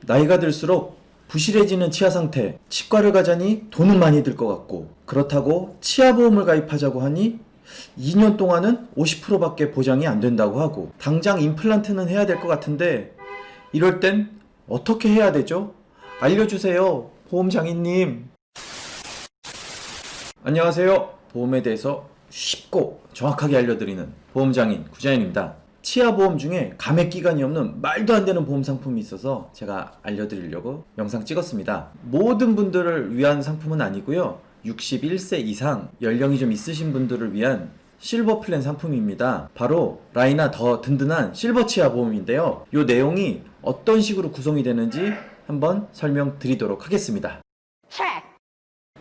나이가 들수록 부실해지는 치아 상태, 치과를 가자니 돈은 많이 들 것 같고, 그렇다고 치아보험을 가입하자고 하니 2년 동안은 50%밖에 보장이 안 된다고 하고, 당장 임플란트는 해야 될 것 같은데 이럴 땐 어떻게 해야 되죠? 알려주세요, 보험장인님. 안녕하세요. 보험에 대해서 쉽고 정확하게 알려드리는 보험장인 구자연입니다. 치아보험 중에 감액기간이 없는 말도 안 되는 보험 상품이 있어서 제가 알려드리려고 영상 찍었습니다. 모든 분들을 위한 상품은 아니고요. 61세 이상 연령이 좀 있으신 분들을 위한 실버 플랜 상품입니다. 바로 라이나 더 든든한 실버 치아 보험인데요. 이 내용이 어떤 식으로 구성이 되는지 한번 설명드리도록 하겠습니다.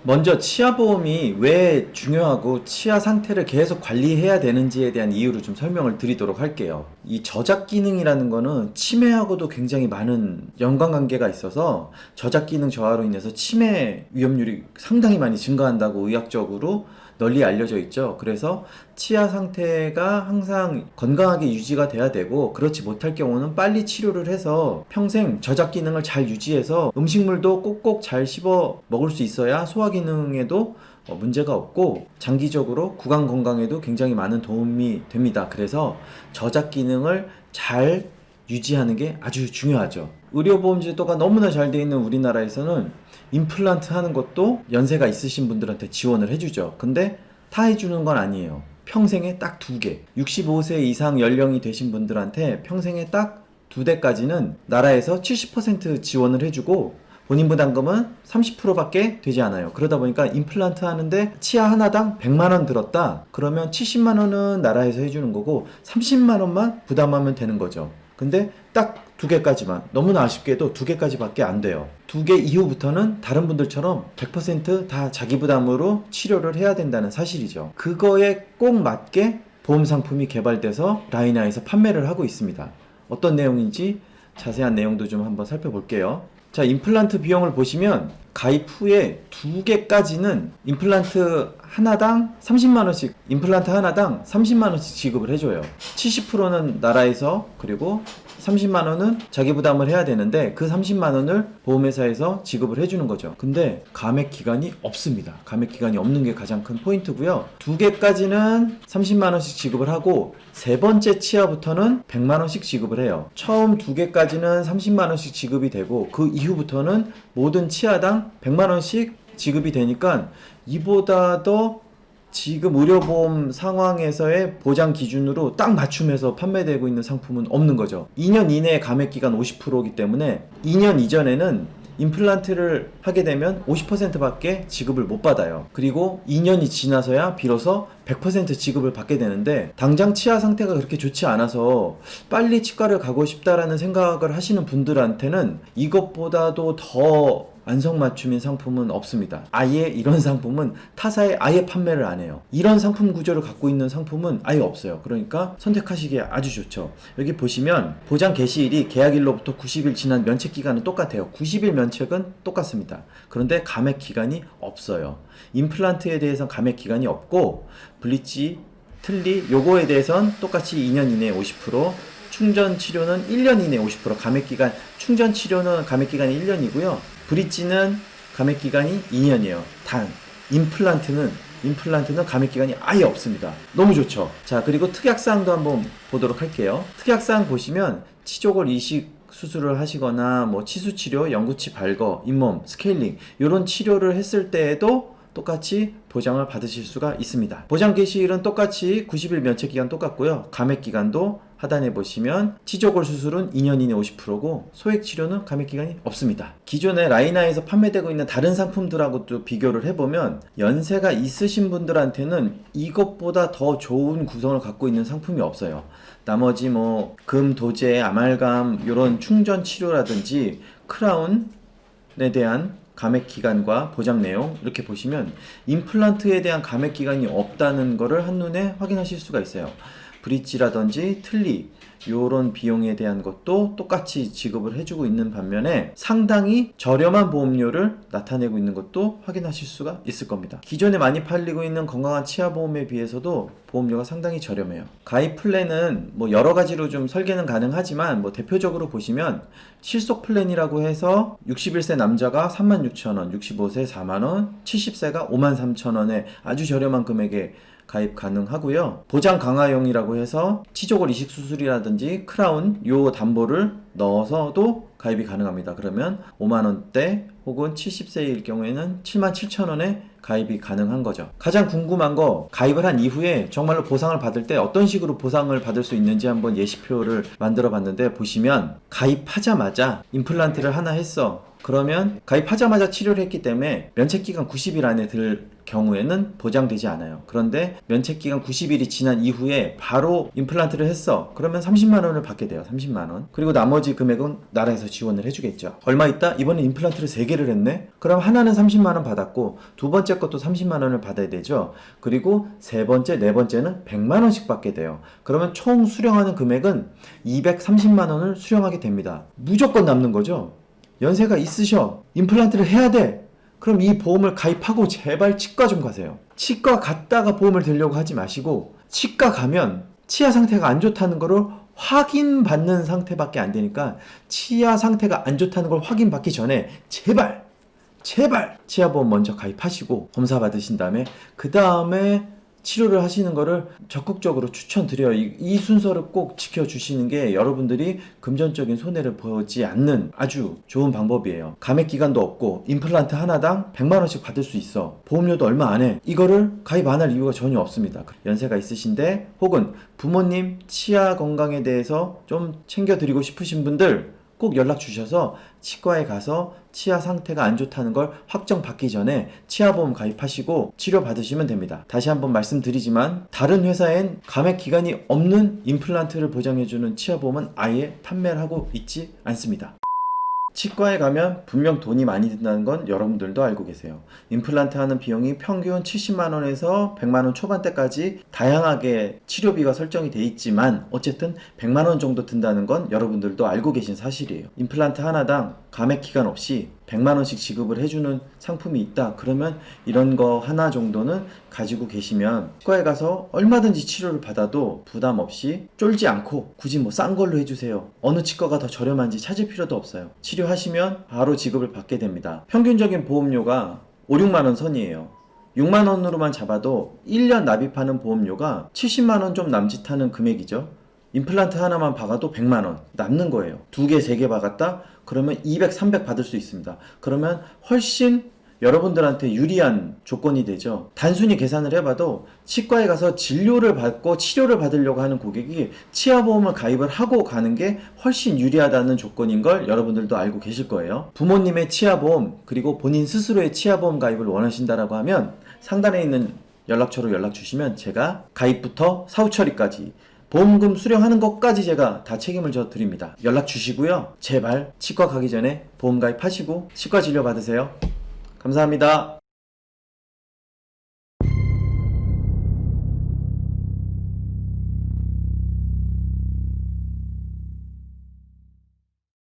먼저 치아보험이 왜 중요하고 치아 상태를 계속 관리해야 되는지에 대한 이유를 좀 설명을 드리도록 할게요. 이 저작 기능이라는 거는 치매하고도 굉장히 많은 연관관계가 있어서 저작 기능 저하로 인해서 치매 위험률이 상당히 많이 증가한다고 의학적으로 널리 알려져 있죠. 그래서 치아 상태가 항상 건강하게 유지가 돼야 되고, 그렇지 못할 경우는 빨리 치료를 해서 평생 저작 기능을 잘 유지해서 음식물도 꼭꼭 잘 씹어 먹을 수 있어야 소화 기능에도 문제가 없고 장기적으로 구강 건강에도 굉장히 많은 도움이 됩니다. 그래서 저작 기능을 잘 유지하는 게 아주 중요하죠. 의료보험 제도가 너무나 잘 돼 있는 우리나라에서는 임플란트 하는 것도 연세가 있으신 분들한테 지원을 해주죠. 근데 다 해주는 건 아니에요. 평생에 딱 2개. 65세 이상 연령이 되신 분들한테 평생에 딱 2대까지는 나라에서 70% 지원을 해주고, 본인 부담금은 30%밖에 되지 않아요. 그러다 보니까 임플란트 하는데 치아 하나당 100만원 들었다. 그러면 70만원은 나라에서 해주는 거고 30만원만 부담하면 되는 거죠. 근데 딱 2개까지만, 너무나 아쉽게도 2개까지밖에 안 돼요. 2개 이후부터는 다른 분들처럼 100% 다 자기 부담으로 치료를 해야 된다는 사실이죠. 그거에 꼭 맞게 보험 상품이 개발돼서 라이나에서 판매를 하고 있습니다. 어떤 내용인지 자세한 내용도 좀 한번 살펴볼게요. 자, 임플란트 비용을 보시면 가입 후에 2개까지는 임플란트 하나당 30만원씩, 임플란트 하나당 30만원씩 지급을 해줘요. 70%는 나라에서, 그리고 30만원은 자기 부담을 해야 되는데 그 30만원을 보험회사에서 지급을 해주는 거죠. 근데 감액 기간이 없습니다. 감액 기간이 없는 게 가장 큰 포인트고요. 2개까지는 30만원씩 지급을 하고, 3번째 치아부터는 100만원씩 지급을 해요. 처음 2개까지는 30만원씩 지급이 되고, 그 이후부터는 모든 치아당 100만원씩 지급이 되니까 이보다 더 지금 의료보험 상황에서의 보장 기준으로 딱 맞춤해서 판매되고 있는 상품은 없는 거죠. 2년 이내에 감액기간 50%이기 때문에 2년 이전에는 임플란트를 하게 되면 50%밖에 지급을 못 받아요. 그리고 2년이 지나서야 비로소 100% 지급을 받게 되는데, 당장 치아 상태가 그렇게 좋지 않아서 빨리 치과를 가고 싶다라는 생각을 하시는 분들한테는 이것보다도 더 안성맞춤인 상품은 없습니다. 아예 이런 상품은 타사에 아예 판매를 안 해요. 이런 상품 구조를 갖고 있는 상품은 아예 없어요. 그러니까 선택하시기에 아주 좋죠. 여기 보시면 보장 개시일이 계약일로부터 90일 지난 면책 기간은 똑같아요. 90일 면책은 똑같습니다. 그런데 감액 기간이 없어요. 임플란트에 대해서는 감액 기간이 없고, 블리치, 틀니 요거에 대해서는 똑같이 2년 이내에 50%, 충전 치료는 1년 이내에 50%, 감액 기간, 충전 치료는 감액 기간이 1년이고요. 브릿지는 감액 기간이 2년이에요. 단 임플란트는 감액 기간이 아예 없습니다. 너무 좋죠. 자, 그리고 특약사항도 한번 보도록 할게요. 특약사항 보시면 치조골 이식 수술을 하시거나 뭐 치수치료, 영구치 발거, 잇몸, 스케일링 이런 치료를 했을 때에도 똑같이 보장을 받으실 수가 있습니다. 보장 개시일은 똑같이 90일 면책 기간 똑같고요. 감액 기간도 하단에 보시면 치조골 수술은 2년 이내 50%고 소액 치료는 감액 기간이 없습니다. 기존에 라이나에서 판매되고 있는 다른 상품들하고도 비교를 해보면 연세가 있으신 분들한테는 이것보다 더 좋은 구성을 갖고 있는 상품이 없어요. 나머지 뭐 금, 도제, 아말감 이런 충전 치료라든지 크라운에 대한 감액 기간과 보장 내용 이렇게 보시면 임플란트에 대한 감액 기간이 없다는 것을 한눈에 확인하실 수가 있어요. 브릿지라든지 틀니 요런 비용에 대한 것도 똑같이 지급을 해주고 있는 반면에 상당히 저렴한 보험료를 나타내고 있는 것도 확인하실 수가 있을 겁니다. 기존에 많이 팔리고 있는 건강한 치아보험에 비해서도 보험료가 상당히 저렴해요. 가입 플랜은 뭐 여러 가지로 좀 설계는 가능하지만 뭐 대표적으로 보시면 실속 플랜이라고 해서 61세 남자가 36,000원, 65세 4만원, 70세가 53,000원의 아주 저렴한 금액에 가입 가능하고요. 보장 강화용이라고 해서 치조골 이식 수술이라든지 크라운 요 담보를 넣어서도 가입이 가능합니다. 그러면 5만원대 혹은 70세일 경우에는 77,000원에 가입이 가능한 거죠. 가장 궁금한 거 가입을 한 이후에 정말로 보상을 받을 때 어떤 식으로 보상을 받을 수 있는지 한번 예시표를 만들어 봤는데 보시면 가입하자마자 임플란트를 하나 했어. 그러면 가입하자마자 치료를 했기 때문에 면책기간 90일 안에 들 경우에는 보장되지 않아요. 그런데 면책기간 90일이 지난 이후에 바로 임플란트를 했어. 그러면 30만원을 받게 돼요. 30만원. 그리고 나머지 금액은 나라에서 지원을 해주겠죠. 얼마 있다? 이번에 임플란트를 3개를 했네? 그럼 하나는 30만원 받았고 두 번째 것도 30만원을 받아야 되죠. 그리고 세 번째, 네 번째는 100만원씩 받게 돼요. 그러면 총 수령하는 금액은 230만원을 수령하게 됩니다. 무조건 남는 거죠. 연세가 있으셔. 임플란트를 해야 돼. 그럼 이 보험을 가입하고 제발 치과 좀 가세요. 치과 갔다가 보험을 들려고 하지 마시고 치과 가면 치아 상태가 안 좋다는 거를 확인받는 상태밖에 안 되니까 치아 상태가 안 좋다는 걸 확인받기 전에 제발 치아보험 먼저 가입하시고 검사 받으신 다음에 그 다음에 치료를 하시는 거를 적극적으로 추천드려요. 이 순서를 꼭 지켜주시는 게 여러분들이 금전적인 손해를 보지 않는 아주 좋은 방법이에요. 감액 기간도 없고 임플란트 하나당 100만원씩 받을 수 있어. 보험료도 얼마 안 해. 이거를 가입 안 할 이유가 전혀 없습니다. 연세가 있으신데 혹은 부모님 치아 건강에 대해서 좀 챙겨드리고 싶으신 분들 꼭 연락 주셔서 치과에 가서 치아 상태가 안 좋다는 걸 확정받기 전에 치아보험 가입하시고 치료 받으시면 됩니다. 다시 한번 말씀드리지만 다른 회사엔 감액 기간이 없는 임플란트를 보장해주는 치아보험은 아예 판매를 하고 있지 않습니다. 치과에 가면 분명 돈이 많이 든다는 건 여러분들도 알고 계세요. 임플란트 하는 비용이 평균 70만원에서 100만원 초반대까지 다양하게 치료비가 설정이 돼 있지만 어쨌든 100만원 정도 든다는 건 여러분들도 알고 계신 사실이에요. 임플란트 하나당 감액 기간 없이 100만원씩 지급을 해주는 상품이 있다. 그러면 이런 거 하나 정도는 가지고 계시면 치과에 가서 얼마든지 치료를 받아도 부담 없이 쫄지 않고 굳이 뭐 싼 걸로 해주세요. 어느 치과가 더 저렴한지 찾을 필요도 없어요. 치료하시면 바로 지급을 받게 됩니다. 평균적인 보험료가 5, 6만원 선이에요. 6만원으로만 잡아도 1년 납입하는 보험료가 70만원 좀 남짓하는 금액이죠. 임플란트 하나만 박아도 100만원 남는 거예요. 2개, 3개 박았다? 그러면 200, 300 받을 수 있습니다. 그러면 훨씬 여러분들한테 유리한 조건이 되죠. 단순히 계산을 해봐도 치과에 가서 진료를 받고 치료를 받으려고 하는 고객이 치아보험을 가입을 하고 가는 게 훨씬 유리하다는 조건인 걸 여러분들도 알고 계실 거예요. 부모님의 치아보험 그리고 본인 스스로의 치아보험 가입을 원하신다라고 하면 상단에 있는 연락처로 연락 주시면 제가 가입부터 사후 처리까지 보험금 수령하는 것까지 제가 다 책임을 져 드립니다. 연락 주시고요. 제발 치과 가기 전에 보험 가입하시고 치과 진료 받으세요. 감사합니다.